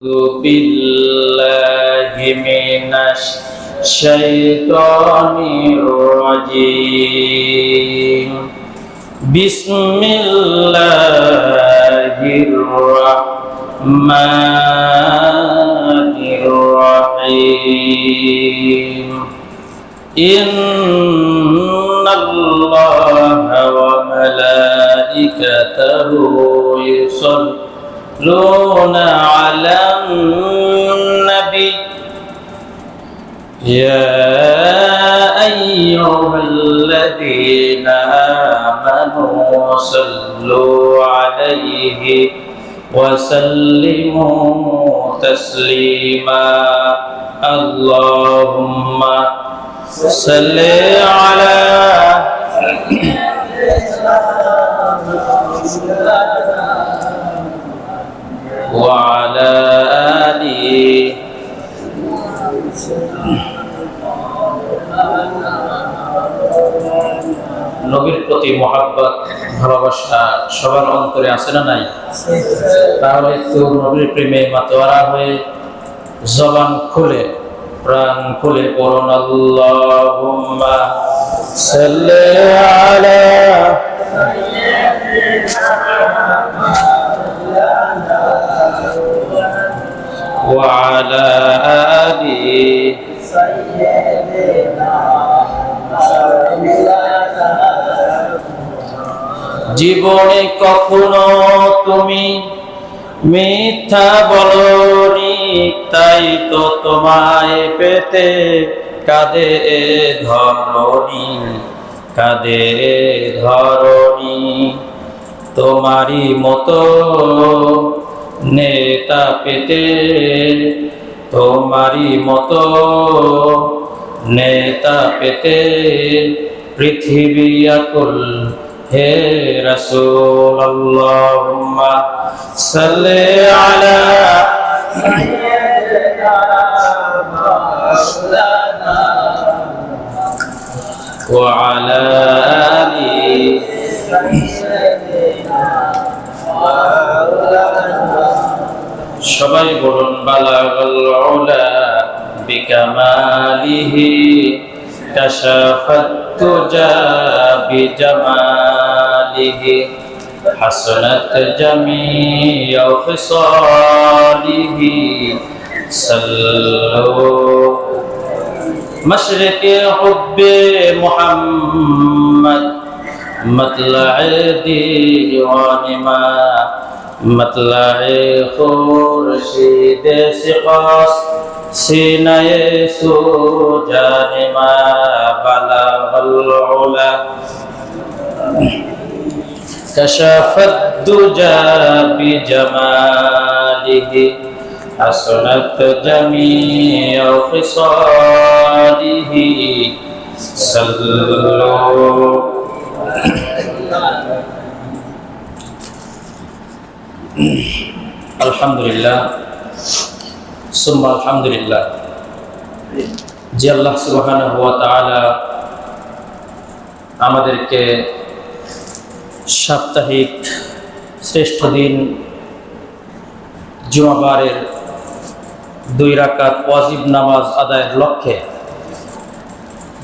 أعوذ بالله من الشيطان الرجيم بسم الله الرحمن الرحيم إن الله وملائكته يصلون على النبي يا أيها الذين آمنوا صلوا عليه وسلموا تسليما اللهم صل على وعلى آله নবীর প্রতি মহব্বত ভালোবাসা সবার অন্তরে আছে না নাই? তাহলে একটু নবীর প্রেমে মাতোয়ারা হয়ে জবান খুলে প্রাণ খুলে পড়ুন আল্লাহুম্মা সাল্লি আলা وعلى آله জীবনে কখনো তুমি মিথ্যা বলনি, তাই তো তোমায় পেতে কাঁদে ধরনি তোমারই মতো নেতা পেতে, তোমারই মতো নেতা পেতে পৃথিবী আকুল হে রাসূল আল্লাহুম্মা সাল্লি আলা সাইয়্যিদিনা ওয়া আলা আলি সবাই বলুন বালাগাল উলা বিকামালিহি কাশাফাত তুজা বিজামালিহি হাসানাত জামিউ খিসালিহি সাল্লু মশরিকে হুব্বে মুহাম্মদ মতলা'এ দীওয়ানিমা मतलाए खुर्शीद सिक़ास सीनाए सूजाने मा बलागल उला कशफत दुजा बिजमालिहि हसनत जमीउ ख़िसालिहि सल्लु আলহামদুলিল্লাহ সুম্মা আলহামদুলিল্লাহ। যে আল্লাহ সুবহানাহু ওয়া তাআলা আমাদেরকে সাপ্তাহিক শ্রেষ্ঠ দিন জুমাবারের 2 রাকাত ওয়াজিব নামাজ আদায়ের লক্ষ্যে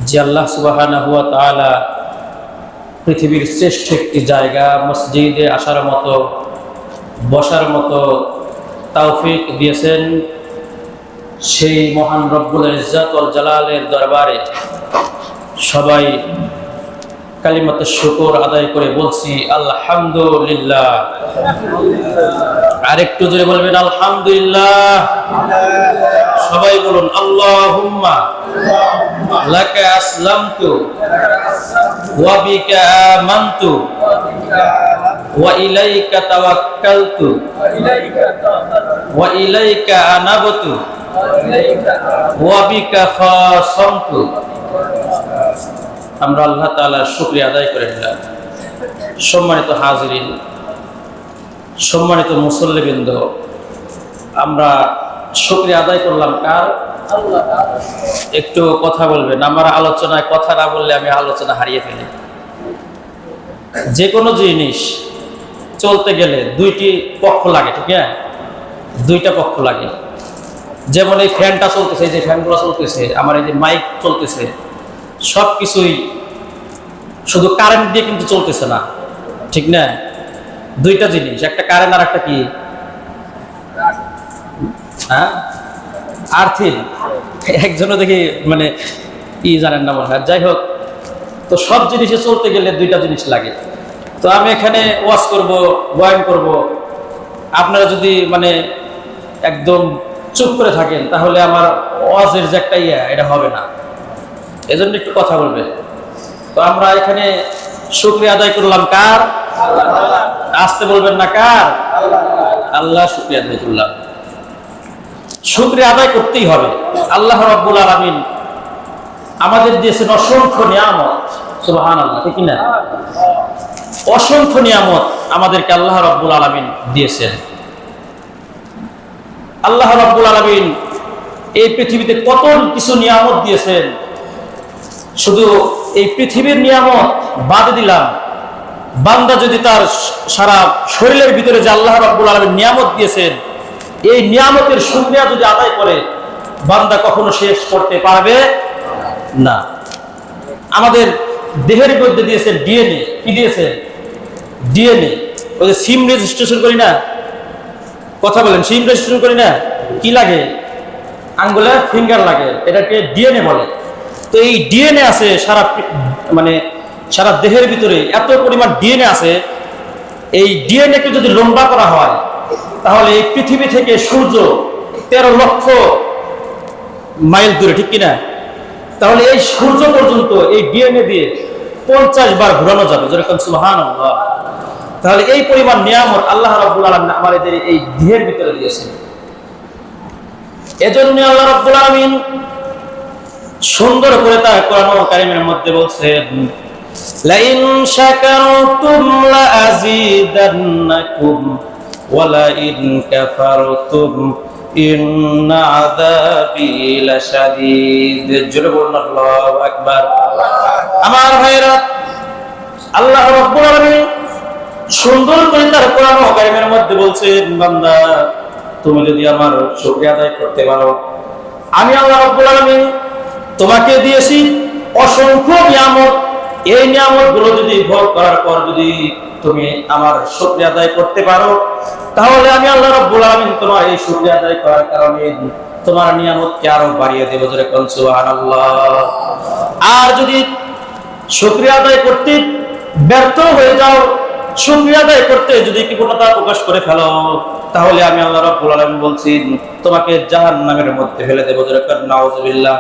যে আল্লাহ সুবহানাহু ওয়া তাআলা পৃথিবীর শ্রেষ্ঠ একটি জায়গা মসজিদে আসার মতো বসার মতো তৌফিক দিয়েছেন, সেই মহান রব্বুল ইজ্জত ওয়াল জালালের দরবারে সবাই কালিমাতুশ শুকর আদায় করে বলছি আলহামদুলিল্লাহ। আরেকটু জোরে বলবেন আলহামদুলিল্লাহ। সবাই বলুন আল্লাহুম্মা লাকা আসলামতু ওয়া বিকা আমানতু ওয়া ইলাইকা তাওয়াক্কালতু ওয়া ইলাইকা আনাবতু ওয়া বিকা খাসামতু। আমরা আল্লাহ তাআলার শুকরিয়া আদায় করে নিলাম। সম্মানিত হাজিরিন, সম্মানিত মুসল্লিবৃন্দ, আমরা শুকরিয়া আদায় করলাম কার? আল্লাহ। একটু কথা বলবেন, আমার আলোচনায় কথা না বললে আমি আলোচনা হারিয়ে ফেলি। যে কোনো জিনিস চলতে গেলে দুইটি পক্ষ লাগে, ঠিক আছে? দুইটা পক্ষ লাগে। যেমন এই ফ্যানটা চলতেছে, এই যে ফ্যানগুলো চলতেছে, আমার এই যে মাইক চলতেছে, সব কিছুই শুধু কারেন্ট দিয়ে কিন্তু চলতেছে না, ঠিক না? দুইটা জিনিস, একটা কারেন্ট আর একটা কি, হ্যাঁ, আর্থিং। একজনও দেখি মানে জানেন না মনে হয়। যাই হোক, তো সব জিনিসে চলতে গেলে দুইটা জিনিস লাগে। তো আমি এখানে ওয়াজ করব, বয়ান করব, আপনারা যদি মানে একদম চুপ করে থাকেন তাহলে আমার ওয়াজের যে একটা এটা হবে না, এজন্য একটু কথা বলবেন। তো আমরা এখানে শুকরিয়া আদায় করলাম কার? আসতে বলবেন না কার? আল্লাহ শুকরিয়া আদায় করলাম। শুকরিয়া আদায় করতেই হবে। আল্লাহ রাব্বুল আলামিন আমাদের দিয়েছেন অসংখ্য নিয়ামত, সুবহানাল্লাহ, ঠিক না? অসংখ্য নিয়ামত আমাদেরকে আল্লাহ রাব্বুল আলামিন দিয়েছেন। আল্লাহ রাব্বুল আলামিন এই পৃথিবীতে কত কিছু নিয়ামত দিয়েছেন। শুধু এই পৃথিবীর নিয়ামত বাদ দিলাম, বান্দা যদি তার সারা শরীরের ভিতরে যে আল্লাহ রাব্বুল আলামিন নিয়ামত দিয়েছেন, এই নিয়ামতের শুকরিয়া যদি আদায় করে, বান্দা কখনো শেষ করতে পারবে না। আমাদের দেহের মধ্যে দিয়েছে ডিএনএ। কি দিয়েছে? ডিএনএ। ওই যে সিম রেজিস্ট্রেশন করি না, কথা বলেন, সিম রেজিস্ট্রেশন করি না, কি লাগে? আঙ্গুলে ফিঙ্গার লাগে, এটাকে ডিএনএ বলে। তো এই ডিএনএ আছে সারা মানে সারা দেহের ভিতরে, এত পরিমাণ ডিএনএ আছে। এই ডিএনএ কে যদি লম্বা করা হয় তাহলে এই পৃথিবী থেকে সূর্য 13 লক্ষ মাইল দূরে, ঠিক কিনা? তাহলে এই সূর্য পর্যন্ত এই ডিএনএ দিয়ে 50 বার ঘোরানো যাবে, যেরকম সুবহানাল্লাহ। তাহলে এই পরিমাণ নিয়ামত আল্লাহ রাব্বুল আলামিন আমাদের এই দেহের ভিতরে দিয়েছেন। এজন্য আল্লাহ রাব্বুল আলামিন সুন্দর করে তার কোরআন কারীমের মধ্যে বলছেন, লাইন শাকারতুম লাযীদান্নাকুম ওয়া লাইন কাফারতুম ইন্না আযাবি লাশাদীদ। জোরে বলুন আল্লাহু আকবার। আমার ভাইরা, আল্লাহ রাব্বুল আলামিন সুন্দর করে তার কোরআন কারীমের মধ্যে বলছেন, বান্দা তুমি যদি আমার শুকরিয়া আদায় করতে পারো, আমি আল্লাহ রাব্বুল আলামিন তোমাকে দিয়েছি অসংখ্য নিয়ামত। এই নিয়ামতগুলো যদি ভোগ করার পর যদি তুমি আমার শুকরিয়া আদায় করতে পারো, তাহলে আমি আল্লাহ রাব্বুল আলামিন তোমার এই শুকরিয়া আদায় করার কারণে তোমার নিয়ামতকে আরো বাড়িয়ে দেব, জোরে কোন সুবহানাল্লাহ। আর যদি শুকরিয়া আদায় করতে ব্যর্থ হয়ে যাও, শুকরিয়া আদায় করতে যদি কৃপণতা প্রকাশ করে ফেলো, তাহলে আমি আল্লাহ রাব্বুল আলামিন বলছি তোমাকে জাহান্নামের মধ্যে ফেলে দেব, জোরে কোন নাউযুবিল্লাহ।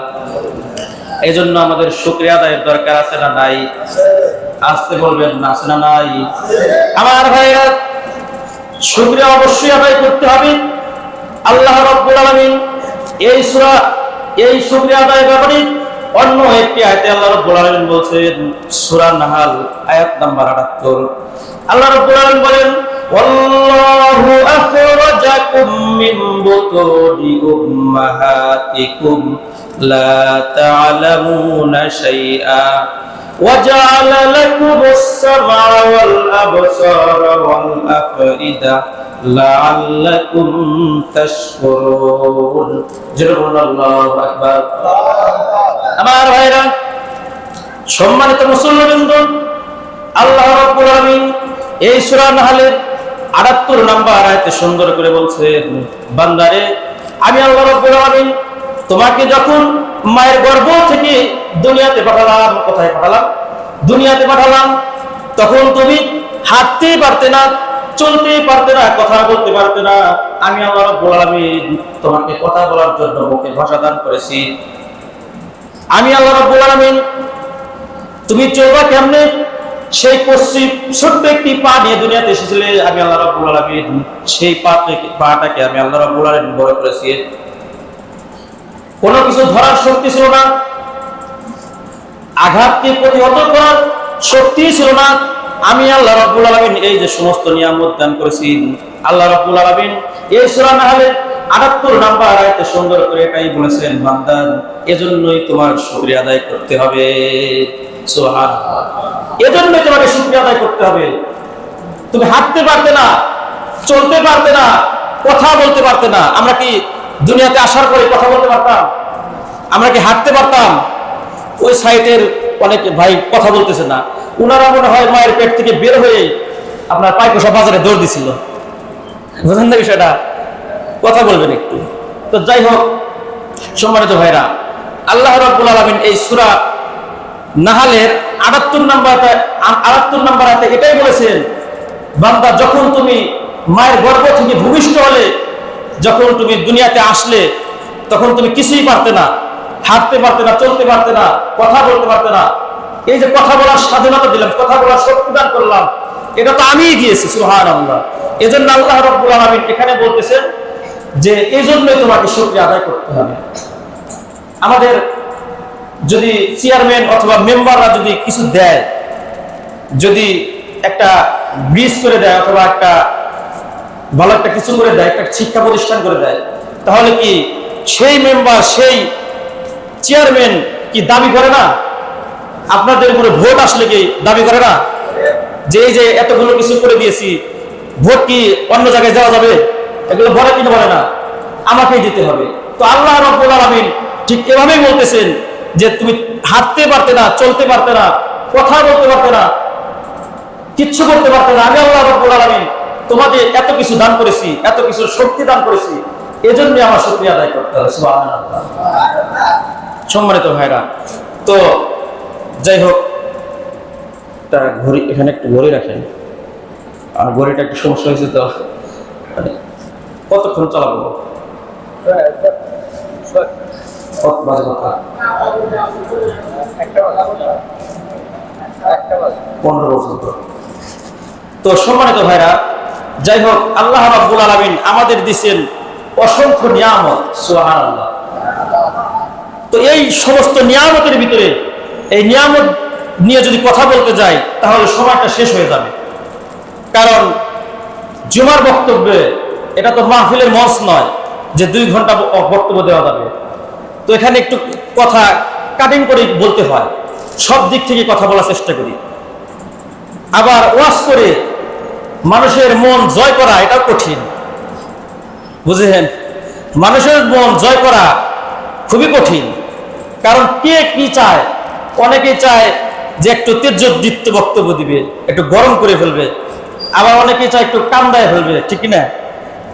এজন্য আমাদের শুকরিয়া আদায়ের দরকার আছে না নাই? আসতে বলবেন না, আছে না নাই? আমার ভাইরা, শুকরিয়া অবশ্যই আদায় করতে হবে। আল্লাহ রাব্বুল আলামিন এই শুকরিয়া আদায়ের ব্যাপারে অন্য একটি আয়াতে আল্লাহ রাব্বুল আলামিন বলেন, সূরা নাহাল আয়াত নাম্বার 78, আল্লাহ রাব্বুল আলামিন বলেন, ওয়াল্লাহু আখরাজাকুম মিন বুতুনি উম্মাহাতিকুম লা তা'লামুনা শাইআ ওয়া জা'আলা লাকুমুস সাম'a ওয়াল আবসারা ওয়াল আফইদা লাআল্লাকুম তাশকুরুন। আল্লাহু আকবার। আমার ভাইরা, সম্মানিত মুসলমানবৃন্দ, আল্লাহ রাব্বুল আলামিন এই সূরা নাহলের 78 নম্বর আয়াতে সুন্দর করে বলছেন, বান্দারে আমি আল্লাহ রাব্বুল আলামিন তোমাকে যখন মায়ের গর্ভ থেকে দুনিয়াতে পাঠালাম, কোথায় পাঠালাম? দুনিয়াতে পাঠালাম। তখন তুমি হাঁটতেই পারতে না, চলতেই পারতে না, কথা বলতে পারতে না। আমি আল্লাহ রাব্বুল আলামিন তোমাকে কথা বলার জন্য মুখে ভাষা দান করেছি। আমি আল্লাহ রাব্বুল আলামিন তুমি চলবা কেমনে সেই পশ্চিম ছোট্ট একটি পা নিয়ে দুনিয়াতে এসেছিলে, আমি আল্লাহ রাব্বুল আলামিন সেই পাটাকে আমি আল্লাহ রাব্বুল আলামিন বড় করেছি। কোনো কিছু ধরার শক্তি ছিল না, আঘাতকে প্রতিহত করার শক্তি ছিল না। আমি আল্লাহ রাব্বুল আলামিন এই যে সমস্ত নিয়ামত দান করেছি, আল্লাহ রাব্বুল আলামিন এই সূরা নাহলের 78 নম্বর আয়াতে সুন্দর করে এটাই বলেছেন, বান্দা এজন্যই তোমার শুকরিয়া আদায় করতে হবে। সুবহানাল্লাহ। এজন্যই তোমাকে শুকরিয়া আদায় করতে হবে। তুমি হাঁটতে পারতে না, চলতে পারতে না, কথা বলতে পারতে না। আমরা কি দুনিয়াতে আসার পরে কথা বলতে পারতাম? আমরা কি হাঁটতে পারতাম? ওই সাইটের অনেক ভাই কথা বলতেছে না, উনারা মনে হয় মায়ের পেট থেকে বের হয়ে আপনার পাইকোষা বাজারে দৌড় দিছিল। বুঝলেন না বিষয়টা? কথা বলবেন একটু। তো যাই হোক, সম্মানিত ভাইরা, আল্লাহ রাব্বুল আলামিন এই সূরা নাহালের 78 নম্বর আয়াতে এটাই বলেছেন, বান্দা যখন তুমি মায়ের গর্ভ থেকে ভূমিষ্ঠ হলে, যখন তুমি দুনিয়াতে আসলে, তখন তুমি কিছুই পারতে না, হাঁটতে পারতে না, চলতে পারতে না, কথা বলতে পারতে না। এই যে কথা বলার স্বাধীনতা দিলাম, কথা বলার শক্তি দান করলাম, এটা তো আমিই দিয়েছি, সুবহানাল্লাহ। এজন্য আল্লাহ রাব্বুল আলামিন এখানে বলতেছেন যে এই জন্যই তোমাকে শুকরিয়া আদায় করতে হবে। আমাদের যদি চেয়ারম্যান অথবা মেম্বাররা যদি কিছু দেয়, যদি একটা ব্রিজ করে দেয় অথবা একটা ভালো একটা কিছু করে দেয়, একটা শিক্ষা প্রতিষ্ঠান করে দেয়, তাহলে কি সেই মেম্বার, সেই চেয়ারম্যান কি দাবি করে না? আপনাদের উপরে ভোট আসলে কি দাবি করে না যে এই যে এতগুলো কিছু করে দিয়েছি, ভোট কি অন্য জায়গায় যাওয়া যাবে? এগুলো বলে কিনা? বলে না, আমাকেই দিতে হবে। তো আল্লাহ রাব্বুল আলামিন ঠিক এভাবেই বলতেছেন যে তুমি হাঁটতে পারতে না, চলতে পারতে না, কথা বলতে পারতে না, কিচ্ছু করতে পারতে না, আমি আল্লাহ রাব্বুল আলামিন তোমাদের এত কিছু দান করেছি, এত কিছু শক্তি দান করেছি, এজন্য আমার শুকরিয়া আদায় করতে হবে। সুবহানাল্লাহ। সম্মানিত ভাইরা, তো যাই হোক, তার ঘড়ি এখানে একটু ঘড়ি রাখেন, আর ঘড়িটা একটু সমস্যা হয়েছে, তো মানে কতক্ষণ চালাবো? কত বাজে কথা? 15 পর্যন্ত। তো সম্মানিত ভাইরা, যাই হোক, আল্লাহ রাব্বুল আলামিন আমাদের দিয়েছেন অসংখ্য নিয়ামত, সুবহানাল্লাহ। তো এই সমস্ত নিয়ামতের ভিতরে এই নিয়ামত নিয়ে যদি কথা বলতে যাই, তাহলে সময়টা শেষ হয়ে যাবে। কারণ জুমার বক্তব্যে, এটা তো মাহফিলের মঞ্চ নয় যে 2 ঘন্টা বক্তব্য দেওয়া যাবে। তো এখানে একটু কথা কাটিং করে বলতে হয়, সব দিক থেকে কথা বলার চেষ্টা করি। আবার ওয়াজ করে মানুষের মন জয় করা, এটাও কঠিন, বুঝলেন? মানুষের মন জয় করা খুবই কঠিন। কারণ কে কি চায়? অনেকেই চায় যে একটু তেজোদ্দীপ্ত বক্তব্য দিবে, একটু গরম করে ফেলবে। আবার অনেকেই চায় একটু কান্দায় ফেলবে, ঠিক না?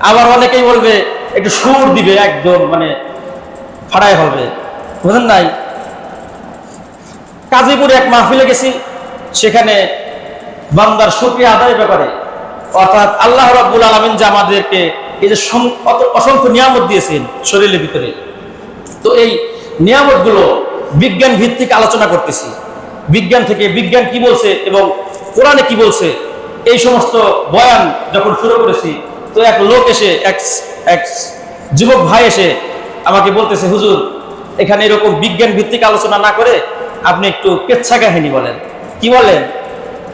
আবার অনেকেই বলবে একটু সুর দিবে, একদম মানে ফাড়ায় ফেলবে, বুঝলেন নাই? গাজীপুরে এক মাহফিলে গেছি, সেখানে বান্দার শুকরিয়া আদায়ের ব্যাপারে, অর্থাৎ আল্লাহ রাব্বুল আলামিন যে আমাদেরকে এই যে অসংখ্য নিয়ামত দিয়েছেন শরীরের ভিতরে, তো এই নিয়ামতগুলো বিজ্ঞান ভিত্তিক আলোচনা করতেছি। বিজ্ঞান থেকে, বিজ্ঞান কি বলছে এবং কোরআনে কি বলছে, এই সমস্ত বয়ান যখন শুরু করেছি, তো এক লোক এসে, এক যুবক ভাই এসে আমাকে বলতেছে, হুজুর, এখানে এরকম বিজ্ঞান ভিত্তিক আলোচনা না করে আপনি একটু কেচ্ছা কাহিনী বলেন। কি বলেন?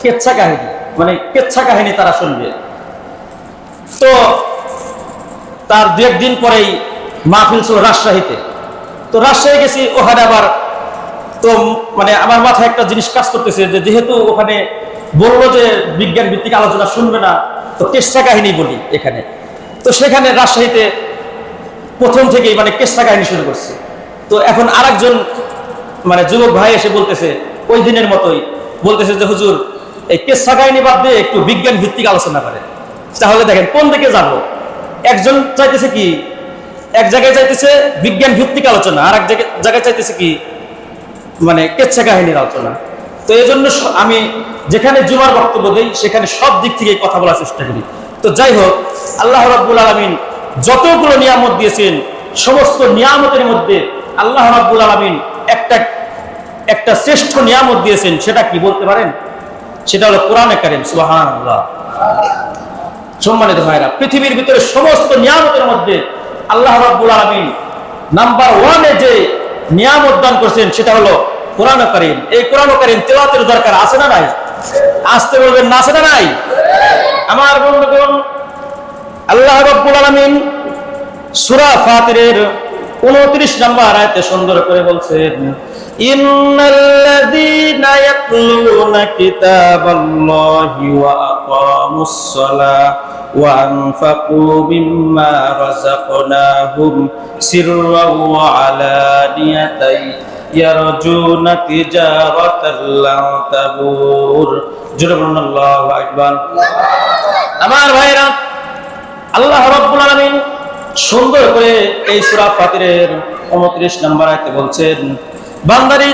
কেচ্ছা কাহিনী, মানে কেচ্ছা কাহিনী তারা শুনবে। তো তার 2-1 দিন পরেই মাহফিল ছিল রাজশাহীতে। তো রাজশাহী গেছি, ওখানে আবার তো মানে আমার মাথায় একটা জিনিস কাজ করতেছে যে যেহেতু ওখানে বললো যে বিজ্ঞান ভিত্তিক আলোচনা শুনবে না, তো কেচ্ছা কাহিনী বলি এখানে। তো সেখানে রাজশাহীতে প্রথম থেকেই মানে কেচ্ছা কাহিনী শুরু করছে। তো এখন আরেকজন মানে যুবক ভাই এসে বলতেছে, ওই দিনের মতোই বলতেছে যে হুজুর, এই কেচ্ছা কাহিনী বাদ দিয়ে একটু বিজ্ঞান ভিত্তিক আলোচনা করে। তাহলে দেখেন কোন দিকে যাব। একজন চাইতেছে কি, এক জায়গায় চাইতেছে বিজ্ঞান ভিত্তিক আলোচনা, আর এক জায়গায় চাইতেছে কি মানে কেচ্ছা কাহিনীর আলোচনা। তো এই জন্য আমি যেখানে জুমার বক্তব্য দেই, সেখানে সব দিক থেকে কথা বলার চেষ্টা করি। তো যাই হোক, আল্লাহ রাব্বুল আলামিন যতগুলো নিয়ামত দিয়েছেন, সমস্ত নিয়ামতের মধ্যে আল্লাহ রাব্বুল আলামিন একটা শ্রেষ্ঠ নিয়ামত দিয়েছেন। সেটা কি বলতে পারেন? সেটা হলো কোরআনে কারীম। সুবহানাল্লাহ। সম্মানিত ভাইরা, পৃথিবীর ভিতরে সমস্ত নিয়ামতের মধ্যে আল্লাহ রাব্বুল আলামিন নাম্বার 1-এ যে নিয়ামত দান করেছেন, সেটা হলো কোরআন কারীম। এই কোরআন কারীম তেলাওয়াতের দরকার আছে না নাই? আসতে বলবেন না, আছে না নাই? আমার বন্ধুগণ, আল্লাহ রাব্বুল আলামিন সূরা ফাতিরের 29 নম্বর আয়াতে সুন্দর করে বলছেন, ইন্নাল্লাযীনা ইয়াতলুনা কিতাবাল্লাহি ওয়া আকামুস সালাহ ওয়া আনফাকু মিম্মা রাযাকনাহুম সিররান ওয়া আলানিয়াতান ইয়ারজুনা তিজারাতান লান তাবুর। জোরে বলুন আল্লাহু আকবার। আমার ভাইরা, আল্লাহ রাব্বুল আলামিন সুন্দর করে এই সূরা ফাতিরের 29 নম্বর আয়াতে বলছেন, বান্দারে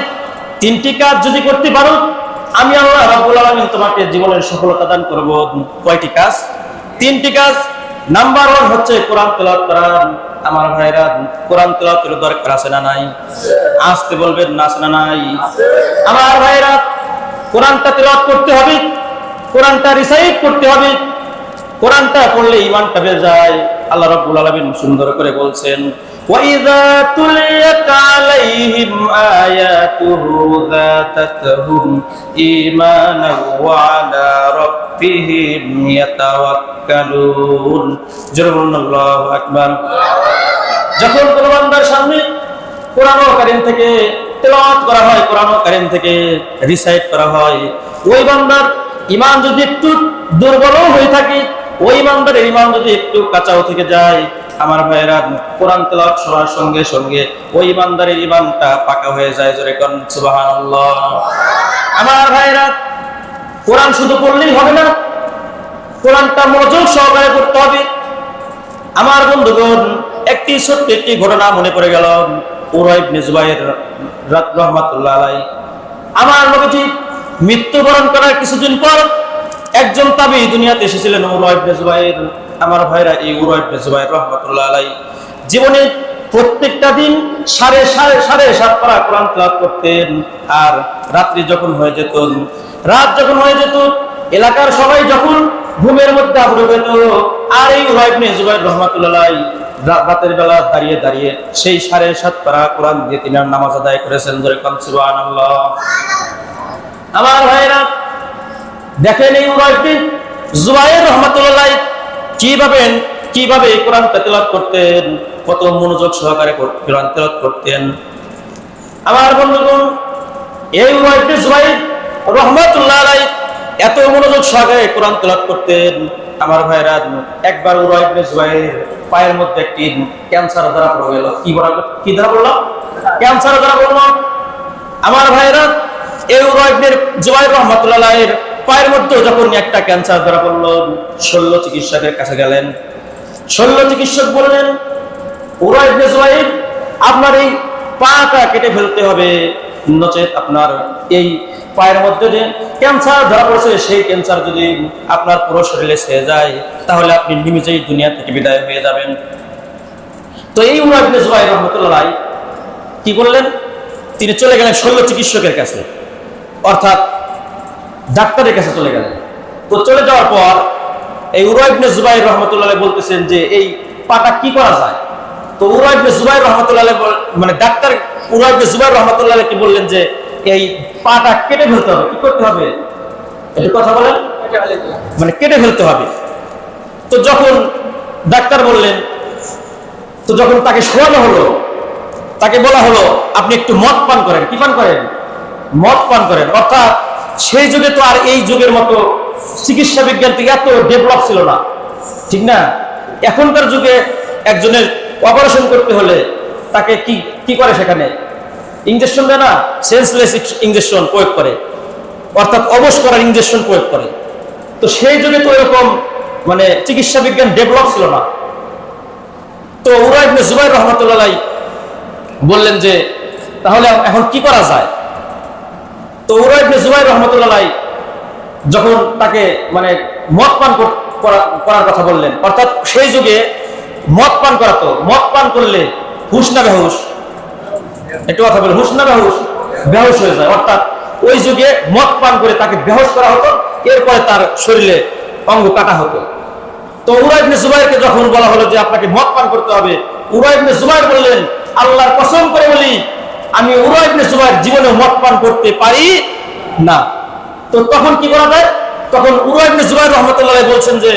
3টি কাজ যদি করতে পারো আমি আল্লাহ রাব্বুল আলামিন তোমাকে জীবনের সফলতা দান করব। কয়টি কাজ? 3টি কাজ। নাম্বার 1 হচ্ছে কোরআন তেলাওয়াত করা। আমার ভাইরা, কোরআন তেলাওয়াতের দরকার আছে না নাই? আসতে বলবেন না, আছে না নাই? আমার ভাইরা, কোরআনটা তেলাওয়াত করতে হবে, কোরআনটা রিসাইট করতে হবে। কোরআনটা পড়লে ঈমানটা বেড়ে যায়। আল্লাহ রাব্বুল আলামিন সুন্দর করে বলছেন, وَإِذَا تُلِيَتْ عَلَيْهِمْ آيَاتُهُ زَادَتْهُمْ إِيمَانًا وَعَلَى رَبِّهِمْ يَتَوَكَّلُونَ। জোরে বলুন আল্লাহু আকবার। যখন কোন বান্দার সামনে কোরআন কারীম থেকে তেলাওয়াত করা হয়, কোরআন কারীম থেকে রিসাইট করা হয়, ওই বান্দার ঈমান যদি একটু দুর্বলও হয়ে থাকে, ওই বান্দার ঈমান যদি একটু কাঁচাও থেকে যায়, আমার ভাইরা, কোরআন তেলাওয়াত শোনার সঙ্গে সঙ্গে ওই বান্দারের ঈমানটা পাকা হয়ে যায়। জোরে কোন সুবহানাল্লাহ। আমার ভাইরা, কোরআন শুধু পড়লেই হবে না, কোরআনটা মনোযোগ সহকারে পড়তে হবে। আমার বন্ধুগণ, একটি ছোট্ট একটি ঘটনা মনে পড়ে গেল। উরাই ইবনে যুবাইর রাহমাতুল্লাহ আলাইহি, আমার নবীজি মৃত্যুবরণ করার কিছুদিন পর একজন তাবী দুনিয়াতে এসেছিলেন, উরাই ইবনে যুবাইর। আমার ভাইরা, এই উরাই ইবনে যুবাইর রাহমাতুল্লাহ আলাইহি জীবনে প্রত্যেকটা দিন সাড়ে সাত পারা কোরআন তেলাওয়াত করতেন। আর রাত্রি যখন হয়ে যেত, রাত যখন হয়ে যেত, এলাকার সবাই যখন ঘুমের মধ্যে আবদ্ধ হতো, আর এই উরাই ইবনে যুবাইর রাহমাতুল্লাহ আলাইহি রাতের বেলা দাঁড়িয়ে দাঁড়িয়ে সেই 7.5 পারা কোরআন দিয়ে তিনি নামাজ আদায় করেছেন। জোরে কোন সুবহানাল্লাহ। আমার ভাইরা, দেখেন এই উরাই ইবনে যুবাইর রাহমাতুল্লাহ আলাইহি কিভাবে কোরআন তেলাওয়াত করতেন, কত মনোযোগ সহকারে কোরআন তেলাওয়াত করতেন। আমার বন্ধুগণ, এই উরাই ইবনে যুবাইর রাহমাতুল্লাহ আলাইহি এত মনোযোগ সহকারে কোরআন তেলাওয়াত করতেন। আমার ভাইরা, একবার উরাই ইবনে যুবাইর পায়ের মধ্যে একটি ক্যান্সার ধরা পড়ে গেল। কি ধরা পড়লো? ক্যান্সার ধরা পড়লো। আমার ভাইরা, এই উরাই ইবনে যুবাইর রাহমাতুল্লাহ আলাইহির পায়ের মধ্যে যখন একটা ক্যান্সার ধরা পড়লো, শল্য চিকিৎসকের কাছে গেলেন। শল্য চিকিৎসক বললেন, উরাই ইবনে যুবাইর, আপনার এই পাটা কেটে ফেলতে হবে, নচেত আপনার এই পায়ের মধ্যে যে ক্যান্সার ধরা পড়েছে সেই ক্যান্সার যদি আপনার পুরো শরীরে ছেয়ে যায়, তাহলে আপনি নিজেই দুনিয়া থেকে বিদায় হয়ে যাবেন। তো এই উরাই ইবনে যুবাইর রাহমাতুল্লাহ আলাইহি কি করলেন? তিনি চলে গেলেন শল্য চিকিৎসকের কাছে, অর্থাৎ ডাক্তারের কাছে চলে গেলেন। তো চলে যাওয়ার পর এই উরাই ইবনে যুবাইর রাহমাতুল্লাহ আলাইহি বলতেছেন যে এই পাটা কি করা যায়। তো উরাই ইবনে যুবাইর রাহমাতুল্লাহ আলাইহি, মানে ডাক্তার উরাই ইবনে যুবাইর রাহমাতুল্লাহ আলাইহি কি বললেন যে এই পাটা কেটে ফেলতে হবে। কি করতে হবে? একটু কথা বলেন। মানে কেটে ফেলতে হবে। তো যখন ডাক্তার বললেন, তো যখন তাকে শোয়ানো হলো, তাকে বলা হলো আপনি একটু মদ পান করেন। কি পান করেন? মদ পান করেন। অর্থাৎ সেই যুগে তো আর এই যুগের মতো চিকিৎসা বিজ্ঞান থেকে এত ডেভেলপ ছিল না, ঠিক না? এখনকার যুগে একজনের অপারেশন করতে হলে তাকে কি করে? সেখানে ইনজেকশন দেয় না, সেন্সলেস ইনজেকশন প্রয়োগ করে, অর্থাৎ অবশ করার ইনজেকশন প্রয়োগ করে। তো সেই যুগে তো এরকম মানে চিকিৎসা বিজ্ঞান ডেভেলপ ছিল না। তো উরাই ইবনে যুবাইর রাহমাতুল্লাহ আলাইহি বললেন যে তাহলে এখন কি করা যায়। তো উরাই ইবনে যুবাইর রাহমাতুল্লাহ আলাইহি যখন তাকে মানে মদ পান করার কথা বললেন, অর্থাৎ সেই যুগে মদ পান করাতো, মদ পান করলে হুশ না বেহুশ? একটু কথা বলে, হুশ না বেহুশ? বেহুশ হয়ে যায়। অর্থাৎ ওই যুগে মদ পান করে তাকে বেহুশ করা হতো, এরপরে তার শরীরে অঙ্গ কাটা হতো। তো উরাই ইবনে যুবাইরকে যখন বলা হলো যে আপনাকে মদ পান করতে হবে, উরাই ইবনে যুবাইর বললেন, আল্লাহর কসম করে বলি আমি উরাই ইবনে যুবাইর জীবনে মদ পান করতে পারি না। তো তখন কি করা যায়? তখন উরাই ইবনে যুবাইর রাহমাতুল্লাহ আলাইহি বলছেন যে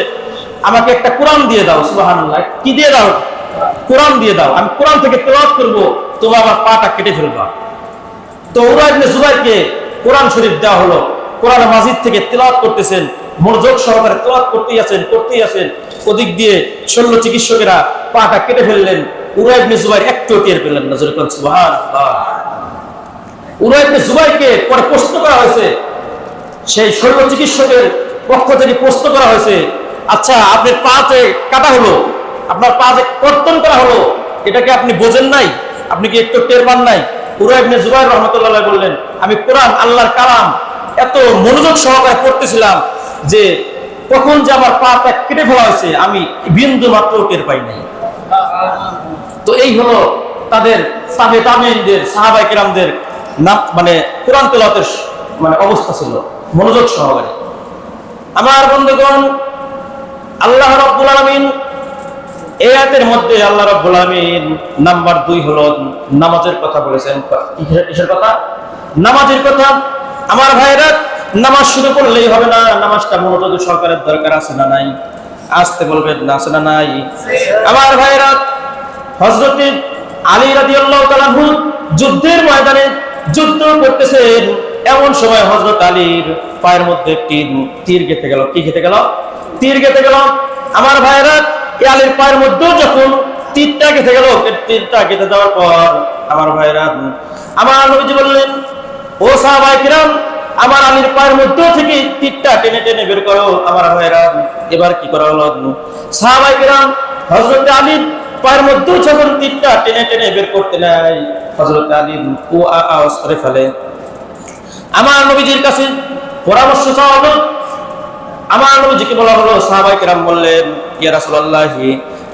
আমাকে একটা কোরআন দিয়ে দাও। সুবহানাল্লাহ। কি দিয়ে দাও? কোরআন দিয়ে দাও, আমি কোরআন থেকে তেলাওয়াত করব, তোমরা আমার পাটা কেটে ফেলবা। তো উরওয়া ইবনে জুবাইরকে কোরআন শরীফ দেওয়া হলো, কোরআন মাজিদ থেকে তেলাওয়াত করতেছেন, মনোযোগ সহকারে তেলাওয়াত করতেই আছেন। ওদিক দিয়ে শল্য চিকিৎসকেরা পাটা কেটে ফেললেন, উরওয়া ইবনে জুবাইর একটু টের পেলেন না। জোরে বলেন সুবহানাল্লাহ। উরওয়া ইবনে জুবাইরকে পরে প্রশ্ন করা হয়েছে, সেই শল্য চিকিৎসকের পক্ষ থেকে প্রশ্ন করা হয়েছে, আচ্ছা আপনার পাতে কাটা হলো, আপনার পাতে কর্তন করা হলো, এটাকে আপনি বোঝেন নাই, আপনি কি একটু টের পান নাই? উরওয়া ইবনে জুবাইর রাহমাতুল্লাহ বললেন, আমি কোরআন আল্লাহর কালাম এত মনোযোগ সহকারে পড়তেছিলাম যে কখন যে আমার পাটা কেটে ফেলা হয়েছে আমি বিন্দু মাত্র টের পাই নাই। তো এই হলো তাদের তাবেঈনদের, সাহাবায়ে কেরামদের মানে কোরআন তেলাওয়াতের মানে অবস্থা ছিল, মনোযোগ সহকারে। আমার বন্ধুগণ, আল্লাহ রাব্বুল আলামিন এই আয়াতের মধ্যে আল্লাহ রাব্বুল আলামিন নাম্বার 2 হলো নামাজের কথা বলেছেন। কিসের কথা? নামাজের কথা। আমার ভাইরা, নামাজ শুরু করলেই হবে না, নামাজটা মনোযোগ সহকারে দরকার আছে না নাই? আসতে বলবেন না, আছে না নাই? আমার ভাইরা, হযরত আলী রাদিয়াল্লাহু তাআলা আনহু যুদ্ধের ময়দানে যুদ্ধ করতেছেন, এমন সময় হযরত আলীর পায়ের মধ্যে একটি তীর গেঁথে গেল। কি গেঁথে গেল? তীর গেঁথে গেল। আমার ভাইরা, এই আলীর পায়ের মধ্যেও যখন তীরটা গেঁথে গেল, তীরটা গেঁথে যাওয়ার পর আমার ভাইরা, আমার নবীজি বললেন, ও সাহাবায়ে কিরাম, আমার আলীর পায়ের মধ্য থেকে তীরটা টেনে টেনে বের করো। আমার ভাইরা, এবার কি করা হলো? সাহাবায়ে কিরাম হযরত আলীর পায়ের মধ্যে যখন তীরটা টেনে টেনে বের করতে নাই, হযরত আলী ও আওয়াজ করে ফেলে। আমার নবীজির কাছে পরামর্শ চাওয়া হলো। আমার নবীজিকে বলা হলো, সাহাবায়ে কেরাম বললেন, ইয়া রাসূলুল্লাহ,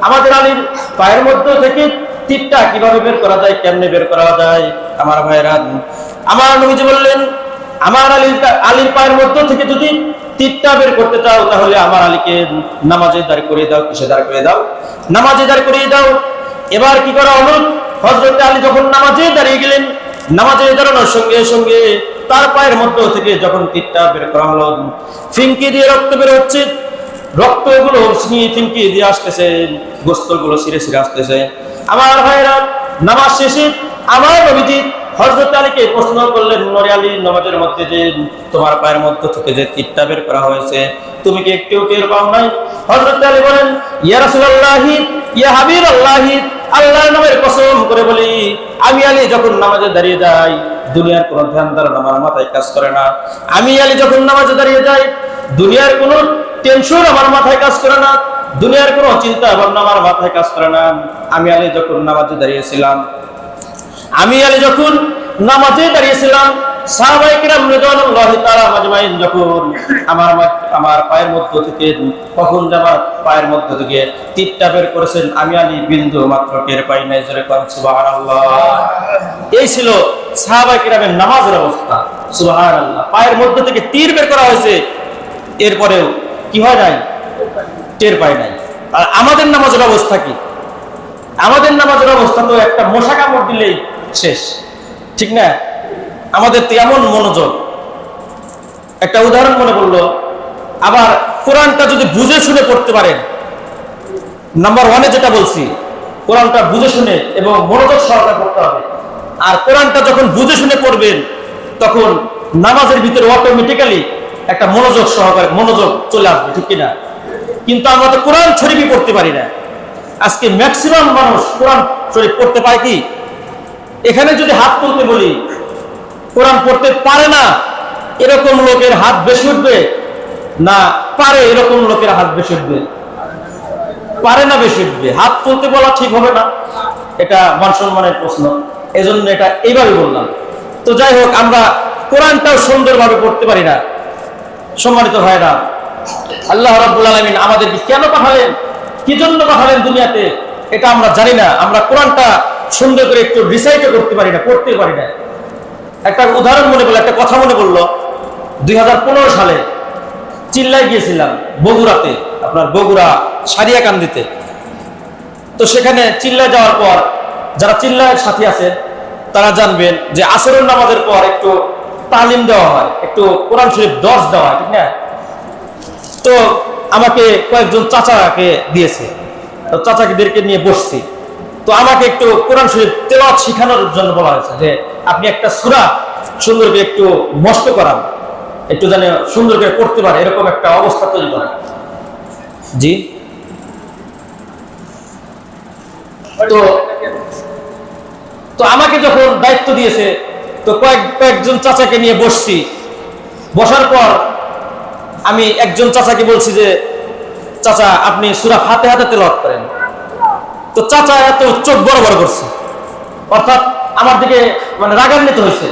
আমাদের আলীর পায়ের মধ্য থেকে তীরটা কিভাবে বের করা যায়, কেমনে বের করা যায়? আমার ভাইরা, আমার নবীজি বললেন, আমার আলীর পায়ের মধ্য থেকে যদি তীরটা বের করতে চাও, তাহলে আমার আলীকে নামাজে দাঁড় করিয়ে দাও। কিসে দাঁড় করিয়ে দাও? নামাজে দাঁড় করিয়ে দাও। এবার কি করা হলো? হযরত আলী যখন নামাজে দাঁড়িয়ে গেলেন, নামাজে দাঁড়ানোর সঙ্গে সঙ্গে তার পায়ের মধ্য থেকে যখন তীরটা বের করা হলো, ফিনকি দিয়ে রক্ত বের হচ্ছে, রক্তগুলো ফিনকি দিয়ে আসতেছে, গোস্তগুলো ছিঁড়ে ছিঁড়ে আসতেছে। আমার ভাইরা, নামাজ শেষে আমার নবীজি হযরত আলীকে প্রশ্ন করলেন, নূরে আলী, নামাজের মধ্যে যে তোমার পায়ের মধ্য থেকে যে তীরটা বের করা হয়েছে, তুমি কি একটু টের পাও নাই? হযরত আলী বলেন, ইয়া রাসূলুল্লাহ, ইয়া হাবিবাল্লাহ, আল্লাহর নামের কসম করে বলি, আমি আলী যখন নামাজে দাঁড়িয়ে যাই, দুনিয়ার কোনো ধ্যান ধারণা আমার মাথায় কাজ করে না। আমি আলী যখন নামাজে দাঁড়িয়ে যাই, দুনিয়ার কোনো টেনশন আমার মাথায় কাজ করে না, দুনিয়ার কোনো চিন্তা ভাবনা আমার মাথায় কাজ করে না। আমি আলী যখন নামাজে দাঁড়িয়েছিলাম, সাহাবায়ে কিরাম রাদিয়াল্লাহু তাআলা আজমাইন যখন আমার পায়ের মধ্য থেকে, কখন আমার পায়ের মধ্য থেকে তীরটা বের করেছেন, আমি আলী বিন্দু মাত্র টের পাই নাই। জোরে কোন সুবহানাল্লাহ। এই ছিল সাহাবায়ে কিরামের নামাজের অবস্থা। সুবহানাল্লাহ। পায়ের মধ্য থেকে তীর বের করা হয়েছে, এরপরেও কি হয় নাই? টের পাই নাই। আর আমাদের নামাজের অবস্থা কি? আমাদের নামাজের অবস্থা তো একটা মশা কামড় দিলেই শেষ, ঠিক না? আমাদের তো এমন মনোযোগ। একটা উদাহরণ মনে পড়লো, আবার কোরআনটা যদি বুঝে শুনে পড়তে পারেন, নাম্বার 1-এ যেটা বলছি, কোরআনটা বুঝে শুনে এবং মনোযোগ সহকারে পড়তে হবে। আর কোরআনটা যখন বুঝে শুনে পড়বেন, তখন নামাজের ভিতরে অটোমেটিক্যালি একটা মনোযোগ সহকারে মনোযোগ চলে আসবে, ঠিক কিনা? কিন্তু আমরা তো কোরআন শরীফই পড়তে পারি না। আজকে ম্যাক্সিমাম মানুষ কোরআন শরীফ পড়তে পারে কি? এখানে যদি হাত তুলতে বলি, কোরআন পড়তে পারে না এরকম লোকের হাত বেশি উঠবে, না পারে এরকম লোকের হাত বেশি উঠবে? পারে না বেশি উঠবে। হাত তুলতে বলা ঠিক হবে না, এটা মান সম্মানের প্রশ্ন, এজন্য এটা এইভাবে বললাম। তো যাই হোক, আমরা কোরআনটাও সুন্দরভাবে পড়তে পারি না। সম্মানিত ভাইরা, আল্লাহ রাব্বুল আলামিন আমাদেরকে কেন পাঠালেন, কি জন্য পাঠালেন দুনিয়াতে, এটা আমরা জানি না। আমরা কোরআনটা সুন্দর করে একটু রিসাইট করতে পারি না, পড়তে পারি না। একটা উদাহরণ মনে পড়লো, একটা কথা মনে পড়লো। 2015 সালে চিল্লায় গিয়েছিলাম বগুড়াতে, আপনার বগুড়া সারিয়াকান্দিতে। তো সেখানে চিল্লায় যাওয়ার পর যারা চিল্লায়ের সাথী আছেন তারা জানবেন যে আসরের নামাজের পর একটু তালিম দেওয়া হয়, একটু কোরআন শরীফ দর্স দেওয়া হয়, ঠিক না? তো আমাকে কয়েকজন চাচাকে দিয়েছে, তো চাচাকেদেরকে নিয়ে বসছি। তো আমাকে একটু কোরআন শরীফ তেলাওয়াত শেখানোর জন্য বলা হয়েছে যে আপনি একটা সূরা সুন্দর করে একটু মস্ত করান, একটু জানে সুন্দর করে পড়তে পারে এরকম একটা অবস্থা তৈরি করেন। জি, তো তো আমাকে যখন দায়িত্ব দিয়েছে তো কয়েকজন চাচাকে নিয়ে বসছি। বসার পর আমি একজন চাচাকে বলছি যে চাচা আপনি সূরা ফাতিহা তেলাওয়াত করেন। তো চাচা এত চোখ বড় বড় করছে, অর্থাৎ আমার দিকে মানে রাগান্বিত হয়েছে,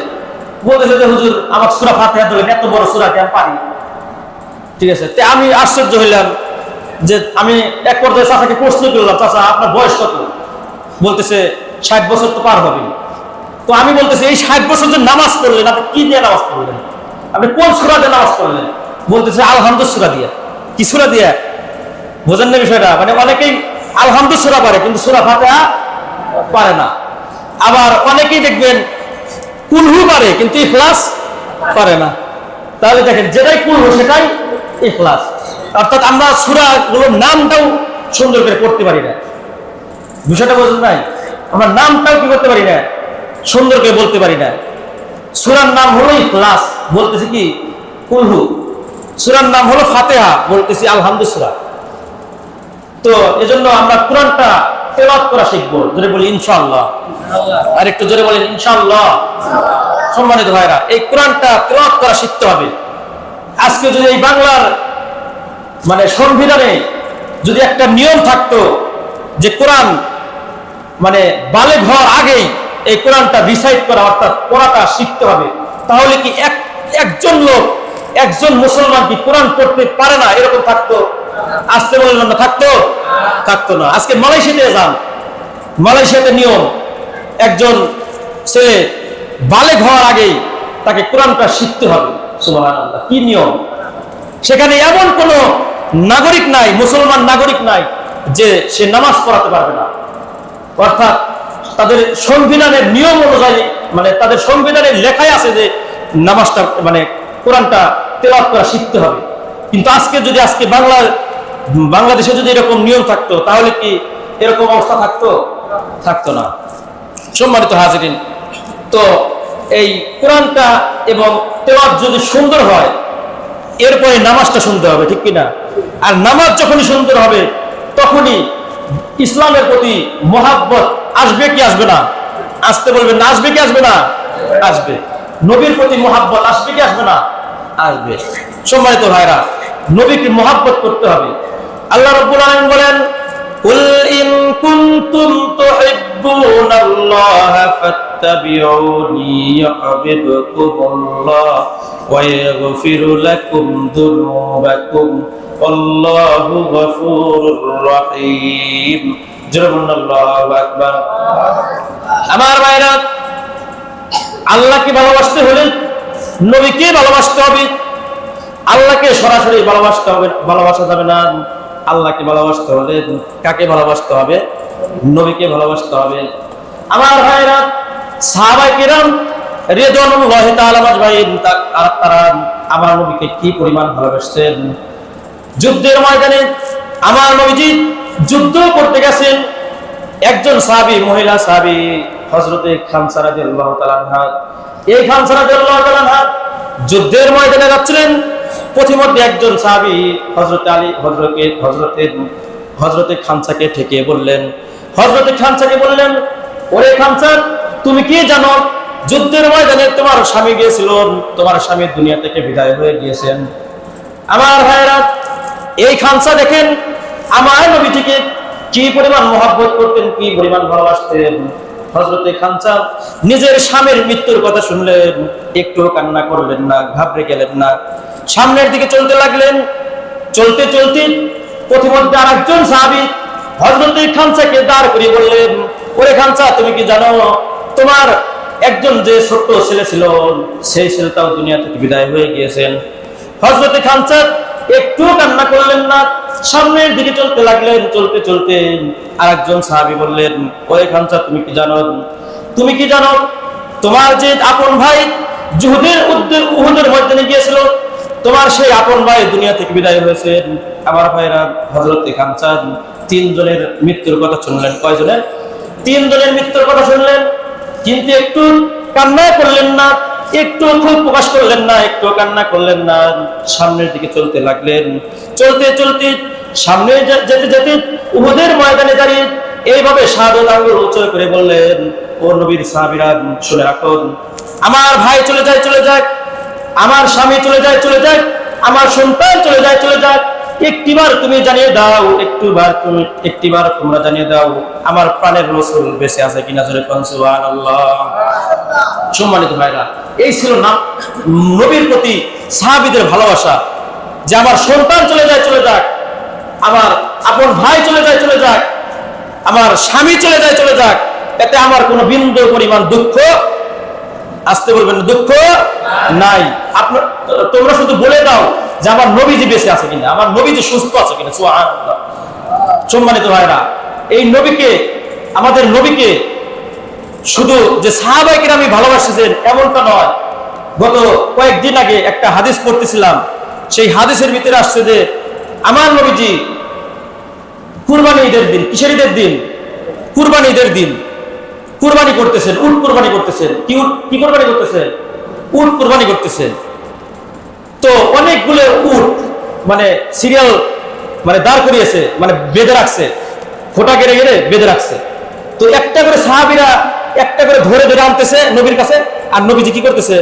বলতেছে যে হুজুর আমার সূরা ফাতিহা দিলেন, এত বড় সূরা কি আমি পারি? ঠিক আছে, তে আমি আশ্চর্য হইলাম যে আমি এক পর্যায়ে চাচাকে প্রশ্ন করলাম, চাচা আপনার বয়স কত? বলতেছে 60 বছর তো পার হবে। তো আমি বলতেছি এই 60 বছর যে নামাজ পড়লেন আপনি কি দিয়ে নামাজ পড়লেন? আপনি কোন সূরা দিয়ে নামাজ পড়লেন? বলতেছে আলহামদুলিল্লাহ সূরা দিয়া। কি সূরা দিয়া? বোঝেন না বিষয়টা? মানে অনেকেই আলহামদুলিল্লাহ সূরা পারে কিন্তু সূরা ফাতিহা পারে না। আবার অনেকেই দেখবেন কুলহু পারে কিন্তু ইখলাস পারে না। তাহলে দেখেন যেটাই কুলহু সেটাই ইখলাস, অর্থাৎ আমরা সূরাগুলোর নামটাও সুন্দর করে পড়তে পারি না। বিষয়টা বোঝেন নাই? আমরা নামটাও কি করতে পারি না, সুন্দর করে বলতে পারি না। সূরার নাম হলো ইখলাস, বলতেছি কি কুলহু। সূরার নাম হলো ফাতিহা, বলতেছি আলহামদুলিল্লাহ। তো এজন্য আমরা কোরআনটা তেলাওয়াত করা শিখবো। জোরে বলি ইনশাআল্লাহ। আর একটু জোরে বলেন ইনশাআল্লাহ। সম্মানিত ভাইরা, এই কোরআনটা তেলাওয়াত করা শিখতে হবে। আজকে যদি এই বাংলার মানে সংবিধানে যদি একটা নিয়ম থাকতো যে কোরআন মানে বালেগ হওয়ার আগেই এই কোরআনটা রিসাইট করা অর্থাৎ পড়াটা শিখতে হবে, তাহলে কি একজন লোক একজন মুসলমান কি কোরআন পড়তে পারে না এরকম থাকতো? আসতে বললেন না, থাকতো না। আজকে মালয়েশিয়াতে যান, মালয়েশিয়াতে নিয়ম একজন ছেলে বালেগ হওয়ার আগেই তাকে কোরআনটা শিখতে হবে। সুবহানাল্লাহ, কি নিয়ম! সেখানে এমন কোন নাগরিক নাই, মুসলমান নাগরিক নাই যে সে নামাজ পড়াতে পারবে না। অর্থাৎ তাদের সংবিধানের নিয়ম অনুযায়ী মানে তাদের সংবিধানের লেখায় আছে যে নামাজটা মানে কোরআনটা তেলাওয়াত করা শিখতে হবে। কিন্তু আজকে বাংলাদেশে যদি এরকম নিয়ম থাকতো তাহলে কি এরকম অবস্থা থাকতো না। সম্মানিত হাজিরিন, তো এই কোরআনটা এবং তেলাওয়াত যদি সুন্দর হয় এরপরে নামাজটা শুনতে হবে, ঠিক কিনা? আর নামাজ যখনই সুন্দর হবে তখনই ইসলামের প্রতি মহাব্বত আসবে কি আসবে না? আসতে বলবেন না, আসবে কি আসবে না? আসবে। নবীর প্রতি মহাব্বত আসবে কি আসবে না? আসবে। সম্মানিত ভাইরা, নবীকে মহাব্বত করতে হবে। আল্লাহ রাব্বুল আলামিন বলেন কুল ইন কুনতুম তুহিব্বুনাল্লাহা ফাত্তাবিউনি ইউহিব্বুকুমুল্লাহ ওয়া ইয়াগফির লাকুম যুনুবাকুম আল্লাহু গফুরুর রহিম। আল্লাহু আকবার। আমার ভাইরা, আল্লাহকে ভালোবাসতে হলে নবীকে ভালোবাসতে হবে। আল্লাহকে সরাসরি ভালোবাসা যাবে না। আল্লাহকে ভালোবাসতে হলে কাকে ভালোবাসতে হবে? নবীকে ভালোবাসতে হবে। আমার ভাইরা, সাহাবায়ে কিরাম রিদওয়ানুল্লাহি তাআলা আজমাইন তারা আমার নবীকে কি পরিমাণ ভালোবাসতেন। যুদ্ধের ময়দানে আমার নবীজি যুদ্ধ করতে গেছেন। একজন সাহাবী, মহিলা সাহাবী হযরতে খামসা রাদিয়াল্লাহু তাআলা আনহা, এই খামসা রাদিয়াল্লাহু তাআলা আনহা যুদ্ধের ময়দানে যাচ্ছিলেন। পথিমধ্যে একজন সাহাবী হযরতে খামসাকে ঠেকিয়ে বললেন, ওরে খামসা, তুমি কি জানো যুদ্ধের ময়দানে তোমার স্বামী গিয়েছিল, তোমার স্বামী দুনিয়া থেকে বিদায় হয়ে গিয়েছেন। আমার ভাইরা, এই খামসা দেখেন আমার নবীজিকে কি পরিমাণ মহব্বত করতেন, কি পরিমাণ ভালোবাসতেন। হযরতে খামসা নিজের স্বামীর মৃত্যুর কথা শুনলেন, একটু কান্না করলেন না, ঘাবড়ে গেলেন না, সামনের দিকে চলতে লাগলেন। চলতে চলতে পথিমধ্যে আরেকজন সাহাবী হযরতে খামসাকে দাঁড় করিয়ে বললেন, ওরে খামসা, তুমি কি জানো তোমার একজন যে ছোট্ট ছেলে ছিল সেই ছেলেটাও দুনিয়া থেকে বিদায় হয়ে গিয়েছেন। হযরতে খামসা একটু কান্না করলেন না, সামনের দিকে চলতে লাগলেন। চলতে চলতে আরেকজন সাহাবী বললেন, ওরে খামসা, তুমি কি জানো তোমার যে আপন ভাই উহুদের ময়দানে গিয়েছিল, তোমার সেই আপন ভাই দুনিয়া থেকে বিদায় হয়েছে। আমার ভাইরা, হযরতে খামসা 3 জনের মৃত্যুর কথা শুনলেন। কয়জনের? তিনজনের মৃত্যুর কথা শুনলেন, কিন্তু একটু কান্না করলেন না, একটু খুব প্রকাশ করলেন না, একটু কান্না করলেন না, সামনের দিকে চলতে লাগলেন। চলতে চলতে সামনে যেতে যেতে উহুদের ময়দানে দাঁড়িয়ে এইভাবে শাহাদাত আঙ্গুল উঁচু করে বললেন, ও নবীর সাহাবীরা শুনে রাখুন, আমার ভাই চলে যায় চলে যাক, আমার স্বামী চলে যায় চলে যাক, আমার সন্তান চলে যায় চলে যাক, একটিবার তুমি জানিয়ে দাও, একটিবার তোমরা জানিয়ে দাও আমার প্রাণের রাসূল বেঁচে আছে কিনা। জোরে কোন সুবহানাল্লাহ। সম্মানিত ভাইরা, এই ছিল না নবীর প্রতি সাহাবীদের ভালোবাসা, যে আমার সন্তান চলে যায় চলে যাক, আমার আপন ভাই চলে যায় চলে যাক, আমার স্বামী চলে যায় চলে যাক, এতে আমার কোনো বিন্দু পরিমাণ দুঃখ, আসতে বলবেন দুঃখ নাই। আপনার তোমরা শুধু বলে দাও যে আমার নবীজি বেঁচে আছে কিনা, আমার নবীজি সুস্থ আছে কিনা। সুবহানাল্লাহ। সম্মানিত ভাইরা, এই নবীকে, আমাদের নবীকে শুধু যে সাহাবায়ে কিরাম ভালোবাসেছেন এমনটা নয়। গত কয়েকদিন আগে একটা হাদিস পড়তেছিলাম, সেই হাদিসের ভিতরে আসছে যে আমার নবীজি কুরবানি ঈদের দিন, কিসের ঈদের দিন? কুরবানি ঈদের দিন কুরবানি করতেছেন, উট কুরবানি করতেছেন। কি কুরবানি করতেছেন? উট কুরবানি করতেছেন। তো অনেকগুলো উট মানে সিরিয়াল মানে দাঁড় করিয়েছে, মানে বেঁধে রাখছে, ফোঁটা গেড়ে গেড়ে বেঁধে রাখছে। তো একটা করে সাহাবীরা একটা করে ধরে ধরে আনতেছে নবীর কাছে, আর নবীজি কি করতেছে?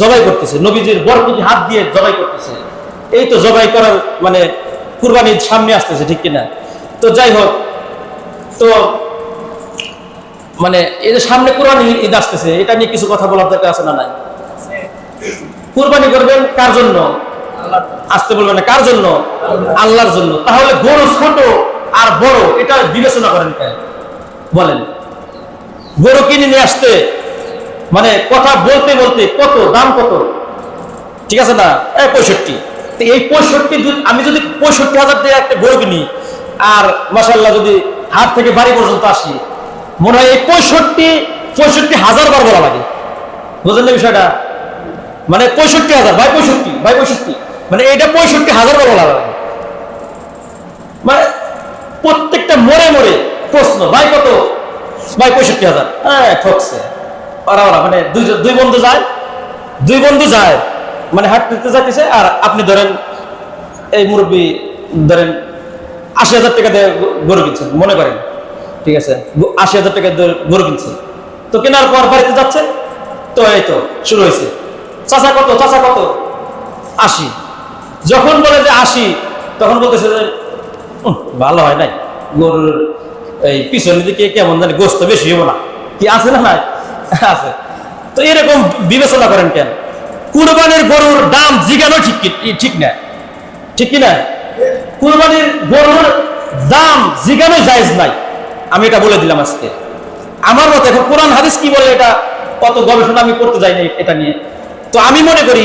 জবাই করতেছে, নবীজির বরকতি হাত দিয়ে জবাই করতেছে। এই তো জবাই করার মানে কুরবানির সামনে আসতেছে, ঠিক কিনা? তো যাই হোক, তো মানে এই যে সামনে কুরবানি ঈদ আসতেছে, এটা নিয়ে কিছু কথা বলার দরকার আছে না নাই? কুরবানি করবেন কার জন্য? আসতে বলবেন না, কার জন্য? আল্লাহর জন্য। তাহলে গরু ছোট আর বড় এটা বিবেচনা করেন কেন বলেন? গরু কিনে নিয়ে আসতে মানে কথা বলতে বলতে কত দাম, কত, ঠিক আছে না? 65। এই 65 আমি যদি 65,000 দিয়ে একটা গরু কিনি, আর মাশাআল্লাহ যদি হাট থেকে বাড়ি পর্যন্ত আসি, মনে হয় এই 65,000 বার বলা লাগে। বুঝলেন না বিষয়টা? মানে 65,000 ভাই 65 মানে এটা 65,000 বার বলা লাগে। মানে প্রত্যেকটা মোড়ে মোড়ে প্রশ্ন, ভাই কত? ভাই 65,000। হ্যাঁ, ঠকছে ওরা মানে দুই বন্ধু যায় মানে হাট করতে যাইতেছে, আর আপনি ধরেন এই মুরব্বী ধরেন 80,000 টাকা দিয়ে গরু কিনছেন মনে করেন, ঠিক আছে? 80,000 টাকা দিয়ে গরু কিনছেন। তো কেনার পর বাড়িতে যাচ্ছে, তো এই তো শুরু হয়েছে, চাচা কত, চাচা কত? 80। যখন বলে যে 80, তখন বলতেছে যে ভালো হয় নাই, গরুর এই পিছনের দিকে কেমন জানি গোস্ত বেশি হবো না, কি আছে না? নাই আছে। তো এরকম বিবেচনা করেন কেন? কুরবানির গরুর দাম জিগানো ঠিক না, ঠিক কিনা? কুরবানির গরুর দাম জিগানো জায়েজ নাই, আমি এটা বলে দিলাম আজকে। আমার মতে এখন কোরআন হাদিস কি বলে এটা কত গবেষণা আমি করতে যাই না এটা নিয়ে। তো আমি মনে করি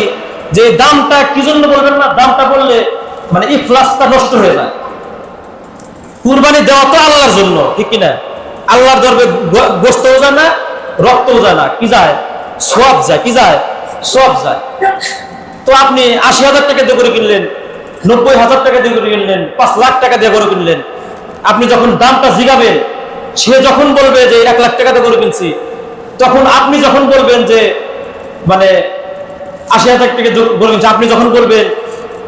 যে দামটা কি জন্য বলবেন না, দামটা বললে মানে ইখলাসটা নষ্ট হয়ে যায়। কুরবানি দেওয়া তো আল্লাহর জন্য, ঠিক কিনা? আল্লাহর দরবারে গোশতও যায় না, রক্তও যায় না, কি যায়? সওয়াব যায়। কি যায়? সওয়াব যায়। তো আপনি 80,000 টাকা দিয়ে গরু কিনলেন, 90,000 টাকা দিয়ে গরু কিনলেন, 5 লাখ টাকা দিয়ে গরু কিনলেন, আপনি যখন দামটা জিগাবেন, সে যখন বলবে যে 1 লাখ টাকা দিয়ে গরু কিনছি, তখন আপনি যখন বলবেন যে মানে 80,000 টাকা গরু কিনছি, আপনি যখন বলবেন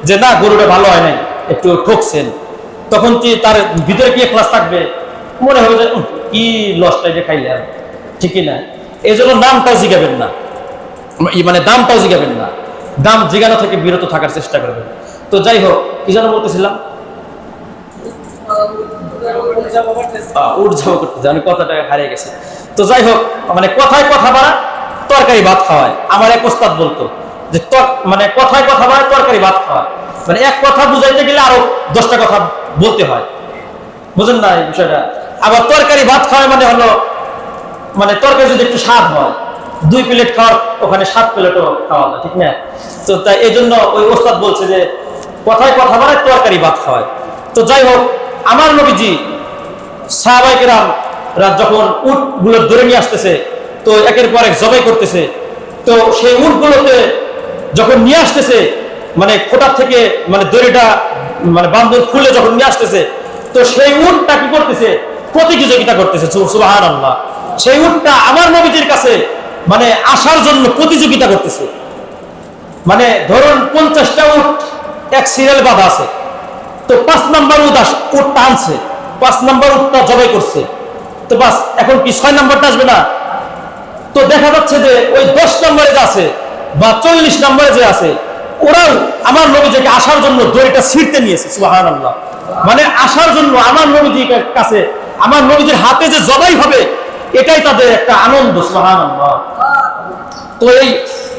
যে না গরুটা ভালো হয় নাই, একটু ঠকছেন, তখন কি তার ভিতরে কি ইখলাস থাকবে? মনে হবে যে কি লসটা যে খাইলাম, ঠিক না? এই জন্য নামটাও জিগাবেন না, মানে দামটাও জিগাবেন না, দাম জিগানো থেকে বিরত থাকার চেষ্টা করবেন। তো যাই হোক, কি যেন বলতেছিলাম, উঠজাব করতে আমি কথাটা হারিয়ে গেছে। তো যাই হোক, মানে কথায় কথা বাড়া তরকারি ভাত খাওয়ায়। আমার এক ওস্তাদ বলতো যে মানে কথায় কথা বাড়া তরকারি ভাত খাওয়ায়, মানে এক কথা বুঝাইতে গেলে আরো 10টা কথা বলতে হয়। বুঝেন না এই বিষয়টা? আবার তরকারি ভাত খাওয়ায় মানে হলো, মানে তরকারি যদি একটু স্বাদ হয়, 2 প্লেট খাওয়ার ওখানে 7 প্লেটও খাওয়া যায়, ঠিক না? তো তাই এই জন্য ওই ওস্তাদ বলছে যে কথায় কথা বাড়ায় তরকারি ভাত খাওয়ায়। তো যাই হোক, আমার নবীজি সাহাবায়ে কেরামরা যখন উটগুলো ধরে নিয়ে আসতেছে, তো একের পর এক জবাই করতেছে, তো সেই উটগুলোতে যখন নিয়ে আসতেছে, মানে খোটার থেকে মানে দড়িটা মানে বান্ধন খুলে যখন নিয়ে আসতেছে, তো সেই উটটা কি করতেছে? প্রতিযোগিতা করতেছে। সুবহানাল্লাহ। সেই উটটা আমার নবীজির কাছে মানে আসার জন্য প্রতিযোগিতা করতেছে। মানে ধরুন 50টা উট এক সিরিয়াল বাঁধা আছে, তো 5 নাম্বার উটটা আনছে, 5 নাম্বার উটটা জবাই করছে, তো বাস এখন কি 6 নাম্বারটা আসবে না? তো দেখা যাচ্ছে যে ওই 10 নম্বরে যে আছে বা 40 নম্বরে যে আছে, ওরাও আমার নবীজিকে আসার জন্য দড়িটা ছিঁড়তে নিয়েছে। সুবহানাল্লাহ। মানে আসার জন্য আমার নবীজির কাছে, আমার নবীজির হাতে যে জবাই হবে, এটাই তাদের একটা আনন্দ। সুবহানাল্লাহ। তো এই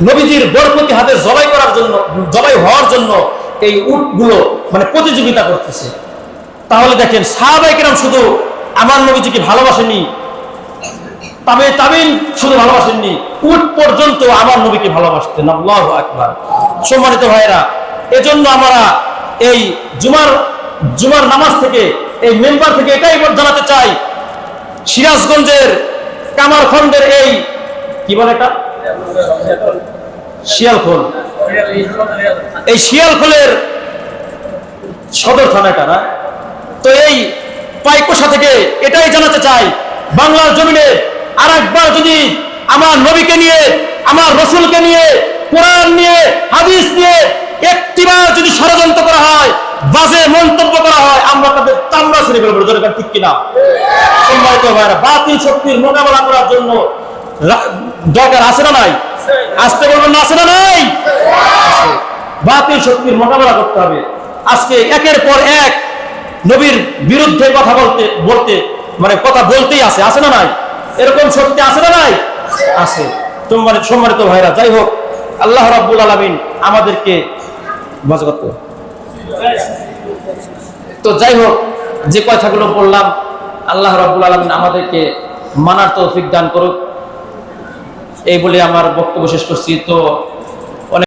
নবীজির বরকতি হাতে জবাই করার জন্য, জবাই হওয়ার জন্য এই উটগুলো মানে প্রতিযোগিতা করতেছে। তাহলে দেখেন সাহাবায়ে কেরাম শুধু আমার নবীজিকে ভালোবাসেনি, তাবেঈন শুধু ভালোবাসেননি, উট পর্যন্ত আমার নবীকে ভালোবাসতেন। আল্লাহু আকবার। সম্মানিত ভাইরা, এজন্য আমরা এই জুমার নামাজ থেকে, এই মেম্বার থেকে এটাই জানাতে চাই, সিরাজগঞ্জের কামারখন্ডের এই কি বলে এটা, শিয়ালখোল, এই শিয়ালখোলের সদর থানা এটা না, তো এই পাইকোষা থেকে এটাই জানাতে চাই, বাংলার জমিনে আর একবার যদি আমার নবীকে নিয়ে, আমার রসুলকে নিয়ে, কোরআন নিয়ে, হাদিস নিয়ে একটিবার যদি ষড়যন্ত্র করা হয়, বাজে মন্তব্য করা হয়, আমরা তাদের চামড়া ছিঁড়ে ফেলবো। দরকার ঠিক কিনা? সম্মানিত ভাইরা, বাতিল শক্তির মোকাবেলা করার জন্য দরকার আছে না নাই? আসতে বলবেন না, আছে না নাই? বাতিল শক্তির মোকাবেলা করতে হবে। আজকে একের পর এক নবীর বিরুদ্ধে কথা বলতে মানে কথা বলতেই আছে না নাই? এরকম শক্তি আছে না নাই? আছে। সম্মানিত ভাইরা, যাই হোক, আল্লাহ রাব্বুল আলামিন আমাদেরকে মজগত, তো যাই হোক, যে কথাগুলো বললাম, আল্লাহ রাব্বুল আলামিন আমাদেরকে মানার তৌফিক দান করুক, এই বলে আমার বক্তব্য শেষ করছি। তো